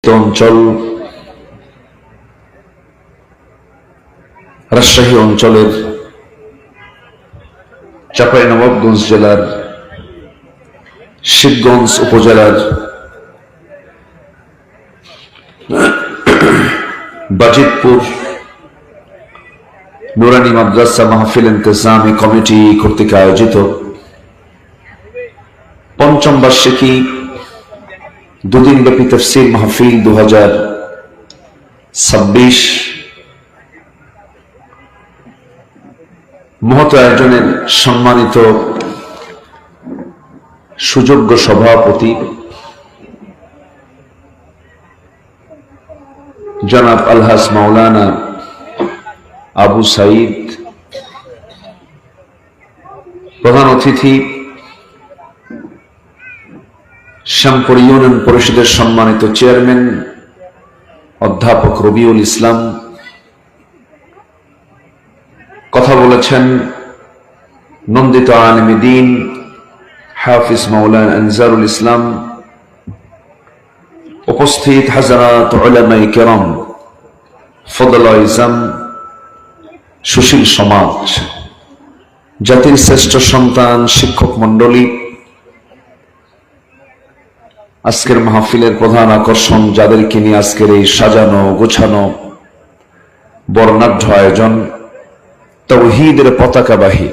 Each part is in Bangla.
অঞ্চল রাজশাহী অঞ্চলের চাঁপাইনবাবগঞ্জ জেলার শিবগঞ্জ উপজেলার বাজিতপুর নুরানি মাদ্রাসা মাহফিল ইন্তেজামি কমিটি কর্তৃক আয়োজিত পঞ্চম বার্ষিকী দুদিনব্যাপী তাফসীর মাহফিল 2026 মহৎ আয়োজনের সম্মানিত সুযোগ্য সভাপতি জনাব আলহাজ মাওলানা আবু সাঈদ, প্রধান অতিথি শ্যামপুর ইউনিয়ন পরিষদের সম্মানিত চেয়ারম্যান অধ্যাপক রবিউল ইসলাম, কথা বলেছেন নন্দিত আলেমে দ্বীন হাফিজ মাওলানা আনজারুল ইসলাম, উপস্থিত হাজারাত উলামায়ে কেরাম, ফদলা ইজাম, সুশীল সমাজ, জাতির শ্রেষ্ঠ সন্তান, শিক্ষক মন্ডলী, আজকের মাহফিলের প্রধান আকর্ষণ যাদেরকে নিয়ে আজকের এই সাজানো গোছানো বর্ণাঢ্য আয়োজন, তাওহীদের পতাকাবাহী,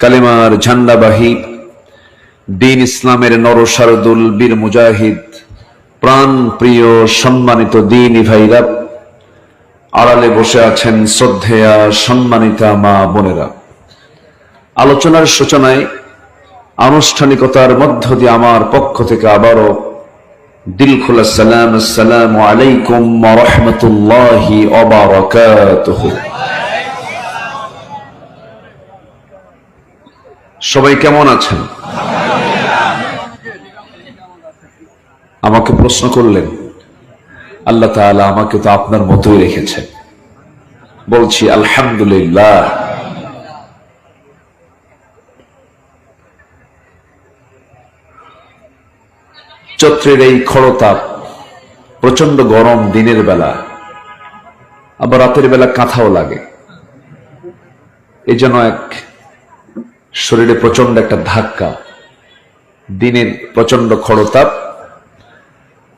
কালেমার ঝান্ডাবাহী, দ্বীন ইসলামের নরসারদুল বীর মুজাহিদ, প্রাণ প্রিয় সম্মানিত দ্বীনী ভাইরা, আড়ালে বসে আছেন শ্রদ্ধেয়া সম্মানিতা মা বোনেরা। আলোচনার সূচনায় আনুষ্ঠানিকতার মধ্য দিয়ে আমার পক্ষ থেকে আবারও দিল খোলা সালাম, আসসালামু আলাইকুম ওয়া রাহমাতুল্লাহি ওয়া বারাকাতুহু। সবাই কেমন আছেন? আমাকে প্রশ্ন করলেন, আল্লাহ তাআলা আমাকে তো আপনার মতোই রেখেছেন। বলছি আলহামদুলিল্লাহ। চৈত্রের এই খড়তাপ, প্রচন্ড গরম দিনের বেলা, আবার রাতের বেলা কাঁথাও লাগে, এই জন্য এক শরীরে প্রচন্ড একটা ধাক্কা। দিনের প্রচন্ড খড়তাপ,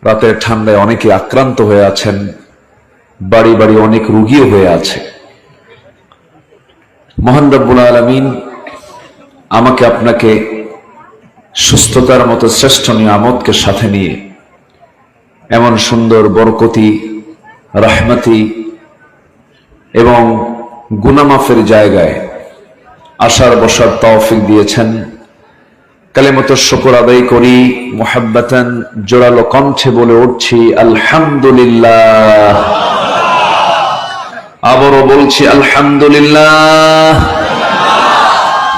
রাতের ঠান্ডায় অনেকে আক্রান্ত হয়ে আছেন, বাড়ি বাড়ি অনেক রোগীও হয়ে আছে। মহান রব্বুল আলামিন আমাকে আপনাকে সুস্থতার মতো শ্রেষ্ঠ নিয়ামতকে সাথে নিয়ে এমন সুন্দর বরকতি, রহমতি এবং গুনামাফের জায়গায় আসার বসার তৌফিক দিয়েছেন। কালিমাতুশ শুকর আদায় করি, মুহাব্বাতান জোরালো কণ্ঠে বলে উঠছি আলহামদুলিল্লাহ। আবারও বলছি আলহামদুলিল্লাহ।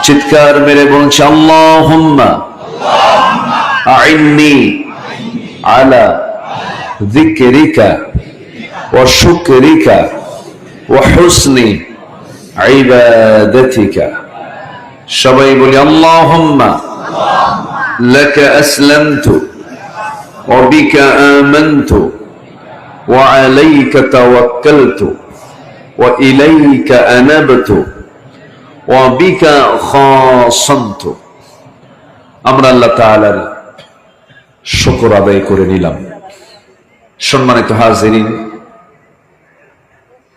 চিৎকার মেরে বলছি আল্লাহুম্মা আইন্নি আলা যিকরিকা ওয়া শুকরিকা ওয়া হুসনি ইবাদাতিকা। সবাই বলি আল্লাহুম্মা লাকা আসলামতু ওয়া বিকা আমানতু ওয়া আলাইকা তাওয়াক্কালতু ওয়া ইলাইকা আনাবতু ওয়া বিকা খাসামতু। আমরা আল্লাহ তাআলার শুকর আদায় করে নিলাম। সম্মানিত হাজিরিন,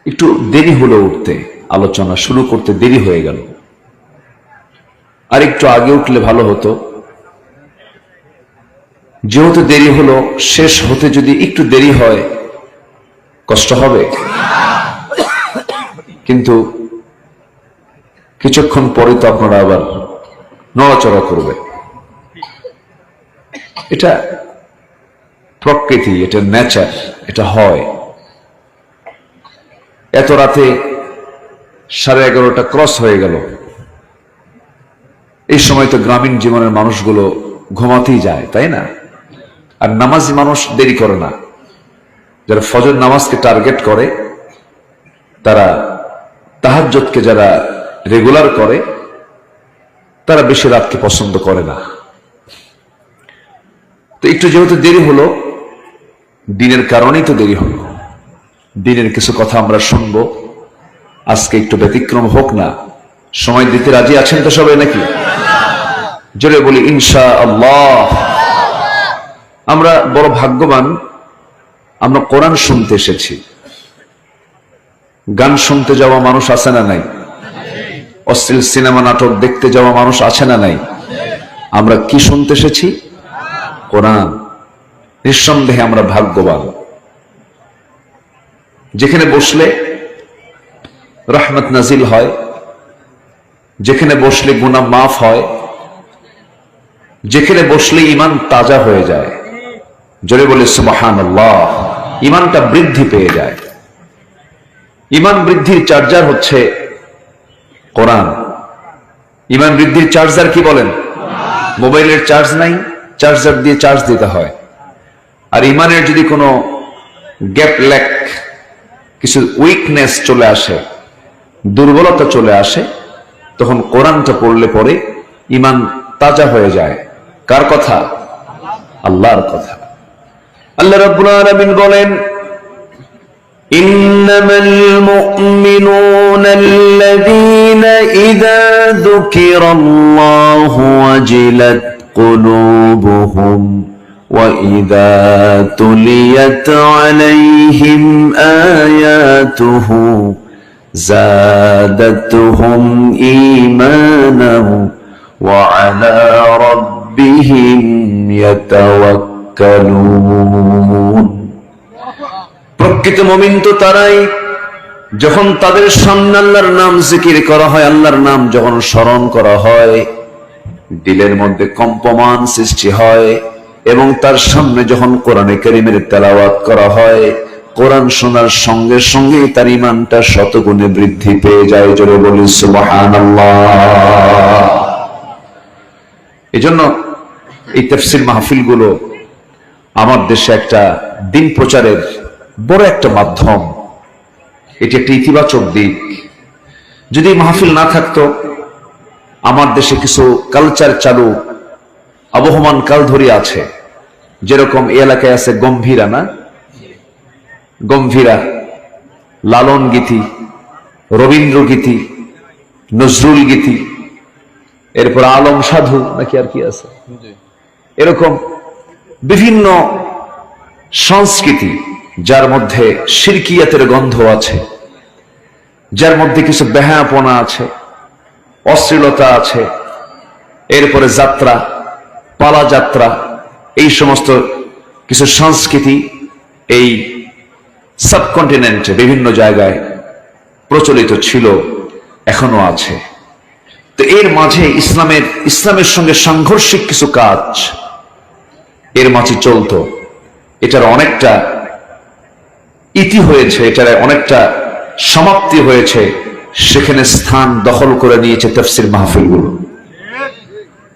একটু দেরি হলো উঠতে, আলোচনা শুরু করতে দেরি হয়ে গেল। আর একটু আগে উঠলে ভালো হতো। যেহেতু দেরি হলো, শেষ হতে যদি একটু দেরি হয় কষ্ট হবে, কিন্তু কিছুক্ষণ পরে তো আপনারা আবার নড়াচড়া করবে। এটা প্রকৃতি, এটা নেচার, এটা হয়। এত রাতে 11:30 ক্রস হয়ে গেল। এই সময় তো গ্রামীণ জীবনের মানুষগুলো ঘুমাতেই যায়, তাই না? আর নামাজি মানুষ দেরি করে না। যারা ফজর নামাজকে টার্গেট করে, তারা তাহাজ্জুদকে যারা রেগুলার করে, তারা বেশি রাতকে পছন্দ করে না। তো একটু যেহেতু দেরি হলো, দিনের কারণেই তো দেরি হলো। দিনের কিছু কথা আমরা শুনবো, আজকে একটু ব্যতিক্রম হোক না। সময় দিতে রাজি আছেন তো সবাই নাকি? জোরে বলি ইনশাআল্লাহ। আমরা বড় ভাগ্যবান, আমরা কোরআন শুনতে এসেছি। গান শুনতে যাওয়া মানুষ আছে না নাই? অশ্লীল সিনেমা নাটক দেখতে যাওয়া মানুষ আছে না নাই? আমরা কি শুনতে এসেছি? কোরআন। নিঃসন্দেহে আমরা ভাগ্যবান। যেখানে বসলে রহমত নাজিল হয়, যেখানে বসলে গুনাহ মাফ হয়, যেখানে বসলে ঈমান তাজা হয়ে যায়। জোরে বলে সুবহানাল্লাহ। ঈমানটা বৃদ্ধি পেয়ে যায়। ঈমান বৃদ্ধির চার্জার হচ্ছে কোরআন। ঈমান বৃদ্ধির চার্জার কি বলেন? মোবাইলের চার্জ নাই, চার্জার দিয়ে চার্জ দিতে হয়। আর ঈমানের যদি কোনো গ্যাপ ল্যাক, কিছু উইকনেস চলে আসে, দুর্বলতা চলে আসে, তখন কোরআনটা পড়লে পরে ঈমান তাজা হয়ে যায়। কার কথা? আল্লাহর কথা। আল্লাহ রাব্বুল আলামিন বলেন, ইন্নামাল মুমিনুনা আল্লাযীনা ইযা যুকিরাল্লাহু ওয়াজিলাত কুলুবুহুম ওয়া ইযা তুলিয়াত আলাইহিম আয়াতুহু যাদাতুহুম ঈমানান ওয়া আলা রাব্বিহিম ইয়াতাওয়াক্কালুন। প্রকৃত মুমিন তো তারাই যখন তাদের সামনে আল্লাহর নাম জিকির করা হয়, আল্লাহর নাম যখন স্মরণ করা হয়, দিলের মধ্যে কম্পমান সৃষ্টি হয়, এবং তার সামনে যখন কোরআনে কারীমের তেলাওয়াত করা হয়, কোরআন শোনার সঙ্গে সঙ্গে তার ঈমানটা শতগুণে বৃদ্ধি পেয়ে যায়। জোরে বলি সুবহানাল্লাহ। এজন্য এই তাফসীর মাহফিলগুলো আমার দেশে একটা দিন প্রচারের বড় একটা মাধ্যম। এটি একটা ইতিবাচক দিক। যদি মাহফিল না থাকতো, আমার দেশে কিছু কালচার চালু আবহমান কাল ধরে আছে। যেরকম এই এলাকায় আছে গম্ভীরা, না গম্ভীরা, লালন গীতি, রবীন্দ্র গীতি, নজরুল গীতি, এরপর আলম সাধু নাকি আর কি আছে, এরকম বিভিন্ন সংস্কৃতি, যার মধ্যে শিরকিয়াতের গন্ধ আছে, যার মধ্যে কিছু বেহায়াপনা আছে, অশ্লীলতা আছে, এরপরে যাত্রা, পালা যাত্রা, এই সমস্ত কিছু সংস্কৃতি এই সাবকন্টিনেন্টে বিভিন্ন জায়গায় প্রচলিত ছিল, এখনো আছে। তো এর মাঝে ইসলামের সঙ্গে সাংঘর্ষিক কিছু কাজ এর মাঝে চলতো। এটার অনেকটা ইতি হয়েছে, এটার অনেকটা সমাপ্তি হয়েছে। সেখানে স্থান দখল করে নিয়েছে তাফসীর মাহফিলগুলো।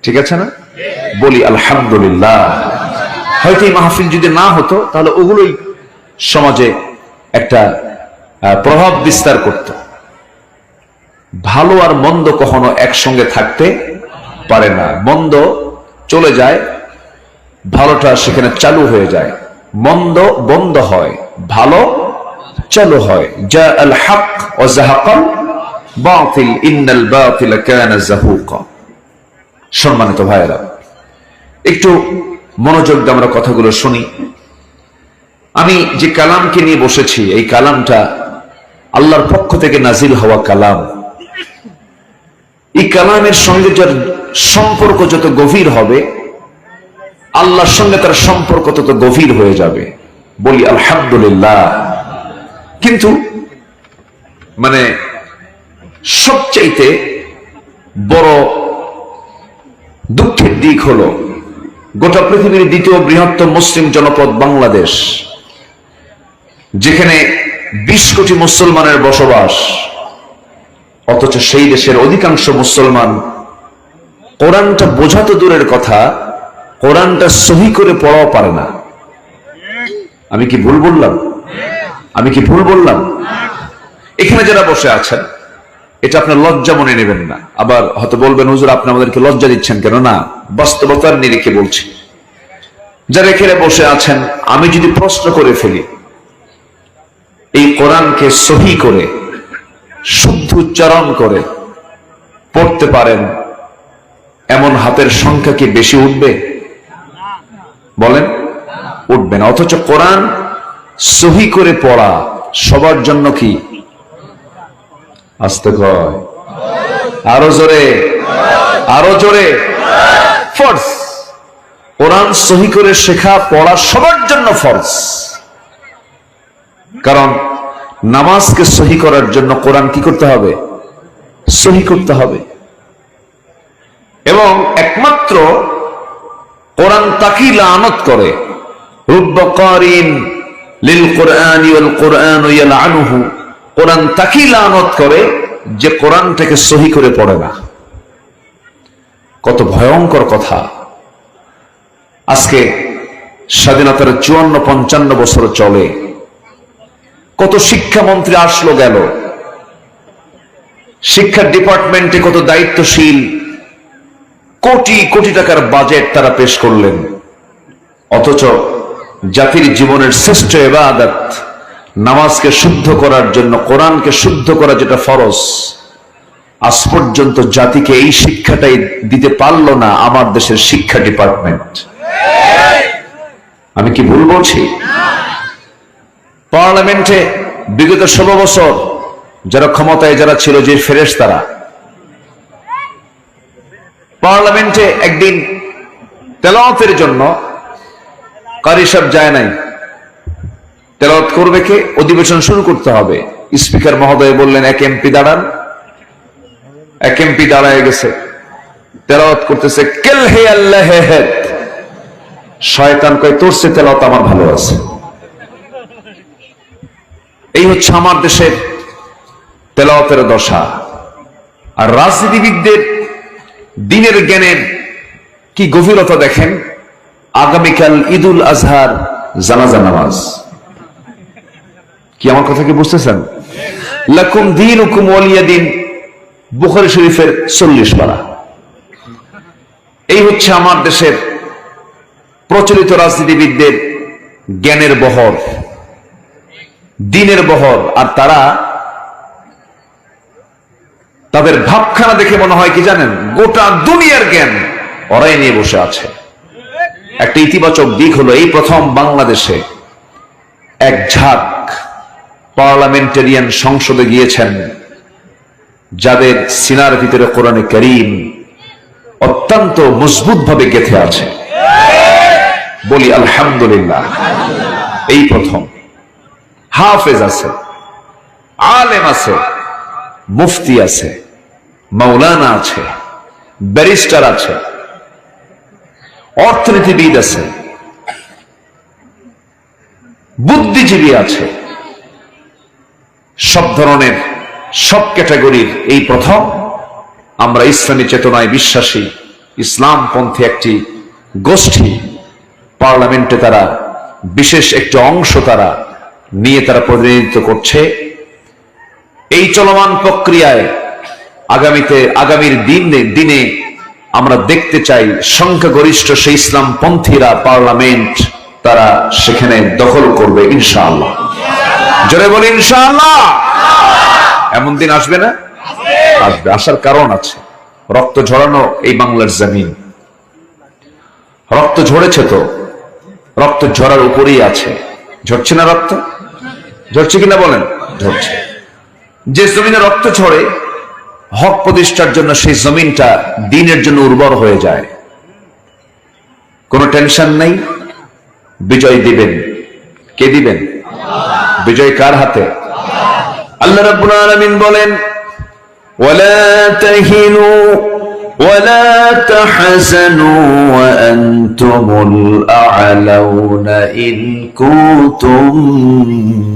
ঠিক আছে না? বলি আলহামদুলিল্লাহ। হয়তো এই মাহফিল যদি না হতো, তাহলে ওগুলোই সমাজে একটা প্রভাব বিস্তার করত। ভালো আর মন্দ কখনো একসঙ্গে থাকতে পারে না। মন্দ চলে যায়, ভালোটা সেখানে চালু হয়ে যায়। মন্দ বন্ধ হয়, ভালো চালু হয়। জা আল হক ওয়া যাহাকাল বাতিল ইন্নাল বাতিলা কানা যাহুকা। সম্মানিত ভাইয়েরা, একটু মনোযোগ দিয়ে আমরা কথাগুলো শুনি। আমি যে কালামকে নিয়ে বসেছি, এই কালামটা আল্লাহর পক্ষ থেকে নাজিল হওয়া কালাম। এই কালামের সঙ্গে যার সম্পর্ক যত গভীর হবে, আল্লাহর সঙ্গে তার সম্পর্ক তত গভীর হয়ে যাবে। বলি আলহামদুলিল্লাহ। কিন্তু মানে সবচাইতে বড় দুঃখের দিক হলো, গোটা পৃথিবীর দ্বিতীয় বৃহত্তম মুসলিম জনপদ বাংলাদেশ, যেখানে 20 কোটি মুসলমানের বসবাস, অথচ সেই দেশের অধিকাংশ মুসলমান কোরআনটা বোঝা তো দূরের কথা, কোরআনটা সহি করে পড়াও পারে না। আমি কি ভুল বললাম? এখানে যারা বসে আছেন, এটা আপনার লজ্জা মনে নেবেন না। আবার হয়তো বলবেন, হুজুর আপনি আমাদেরকে লজ্জা দিচ্ছেন কেন? না, বাস্তবতার নিরিখে বলছি। যারা এখানে বসে আছেন, আমি যদি প্রশ্ন করে ফেলি, এই কোরআনকে সহি করে শুদ্ধ উচ্চারণ করে পড়তে পারেন এমন হাতের সংখ্যা কি বেশি উঠবে? বলেন, উঠবে না। অথচ কোরআন সহি করে পড়া সবার জন্য কি? আস্তে কয়, আরো জোরে, আরো জোরে, ফরজ। কোরআন সহি করে শেখা পড়া সবার জন্য ফরজ। কারণ নামাজকে সহি করার জন্য কোরআন কি করতে হবে? সহি করতে হবে। এবং একমাত্র কোরআন তাকেই লানত করে, রুব্বা কারিন লিল কুরআনি ওয়াল কুরআনু ইয়ালআনুহু, কোরআন তাকেই লানত করে যে কোরআনটাকে সহি করে পড়ে না। কত ভয়ঙ্কর কথা। আজকে স্বাধীনতার 54-55 বছর চলে, কত শিক্ষামন্ত্রী আসলো গেল, শিক্ষা ডিপার্টমেন্টে কত দায়িত্বশীল, কোটি কোটি টাকার বাজেট তারা পেশ করলেন। অথচ জাতির জীবনের শ্রেষ্ঠ ইবাদত নামাজকে শুদ্ধ করার জন্য, কোরআনকে শুদ্ধ করা যেটা ফরজ, আজ পর্যন্ত জাতিকে এই শিক্ষাটাই দিতে পারলো না আমার দেশের শিক্ষা ডিপার্টমেন্ট। আমি কি ভুল বলছি? পার্লামেন্টে বিগত 16 বছর যারা ক্ষমতায় যারা ছিল, যে ফেরেশতারা, পার্লামেন্টে একদিন তেলাওয়াতের জন্য কারি সাহেব যায় নাই। তেলাওয়াত করবে কে? অধিবেশন শুরু করতে হবে। স্পিকার মহোদয় বললেন, এক এমপি দাঁড়ান। এক এমপি দাঁড়ায় গেছে, তেলাওয়াত করতেছে, কেল হে আল্লাহ হে। শয়তান কয়, তোর সে তেলাওয়াত আমার ভালো আছে। এই হচ্ছে আমার দেশের তেলাওয়াতের দশা। আর রাজনীতিবিদদের দিনের জ্ঞানের কি গভীরতা দেখেন। আগামীকাল ঈদুল আজহার জানাজা নামাজ। কি আমার কথা কি বুঝতেছেন? লাকুম দীনুকুম ওয়ালিয়া দীন, বুখারী শরীফের 40 পারা। এই হচ্ছে আমার দেশের প্রচলিত রাজনীতিবিদদের জ্ঞানের বহর, দিনের বহর। আর তারা, তাদের ভাবখানা দেখে মনে হয় কি জানেন, গোটা দুনিয়ার জ্ঞান ওরাই নিয়ে বসে আছে। একটা ইতিবাচক দিক হলো, এই প্রথম বাংলাদেশে এক ঝাঁক পার্লামেন্টারিয়ান সংসদে গিয়েছেন যাদের সিনার ভিতরে কোরআনে কারীম অত্যন্ত মজবুত ভাবে গেঁথে আছে। বলি আলহামদুলিল্লাহ। এই প্রথম হাফেজ আছে, আলেম আছে, মুফতি আছে, মাওলানা আছে, ব্যারিস্টার আছে, অর্থনীতিবিদ আছে, বুদ্ধিজীবী আছে, সব ধরনের, সব ক্যাটাগরির এই প্রথম আমরা ইসলামী চেতনায় বিশ্বাসী ইসলামপন্থী একটি গোষ্ঠী পার্লামেন্টে তারা বিশেষ একটি অংশ তারা নিয়ে তারা প্রতিনিধিত্ব করছে। এই চলমান প্রক্রিয়ায় আগামীর দিনে আমরা দেখতে চাই সংখ্যাগরিষ্ঠ সেই ইসলামপন্থীরা পার্লামেন্ট তারা সেখানে দখল করবে ইনশাআল্লাহ। জোরে বলি ইনশাআল্লাহ। এমন দিন আসবে না? আসবে, আসার কারণ আছে। রক্ত ঝরানো এই বাংলার জমিন, রক্ত ঝরেছে, তো রক্ত ঝরার উপরেই আছে। ঝরছে না রক্ত? ঝরছে কিনা বলেন? ঝরছে। যে জমিনে রক্ত ঝরে হক প্রতিষ্ঠার জন্য, সেই জমিনটা দ্বীনের জন্য উর্বর হয়ে যায়। কোনো টেনশন নেই। বিজয় দিবেন কে? দিবেন। বিজয় কার হাতে? আল্লাহ রাব্বুল আলামিন বলেন, ওয়ালা তাহিনু ওয়ালা তাহজানু ওয়া আনতুমুল আ'লাউনা ইন কুনতুম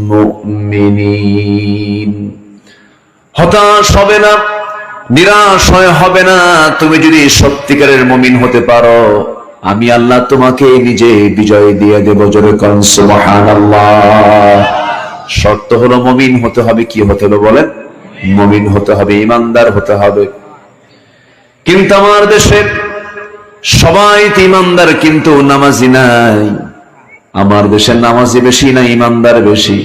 মুমিনিন। হতাশ হবে না, নিরাশ হবে না, তুমি যদি সত্যিকারের মুমিন হতে পারো, আমি আল্লাহ তোমাকে নিজে বিজয় দিয়ে দেব। জোরে কোন সুবহানাল্লাহ। শর্ত হলো মুমিন হতে হবে। কি হতে হবে বলেন? মুমিন হতে হবে, ইমানদার হতে হবে। কিন্তু আমার দেশের সবাই তো ইমানদার, কিন্তু নামাজি নাই। আমার দেশের নামাজি বেশি না ইমানদার বেশি?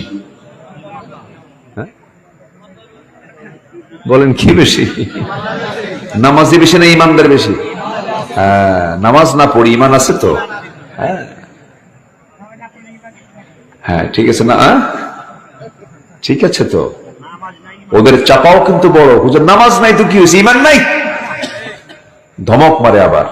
বলেন কি বেশি? নামাজি বেশি না ইমানদার বেশি? হ্যাঁ, নামাজ না পড়ি ইমান আছে তো। হ্যাঁ হ্যাঁ, ঠিক আছে না? ঠিক আছে তো। ওদের চাপাও কিন্তু বড়, হুজুর নামাজ নাই তো কি হয়েছে, ইমান নাই? ধমক মারে আবার।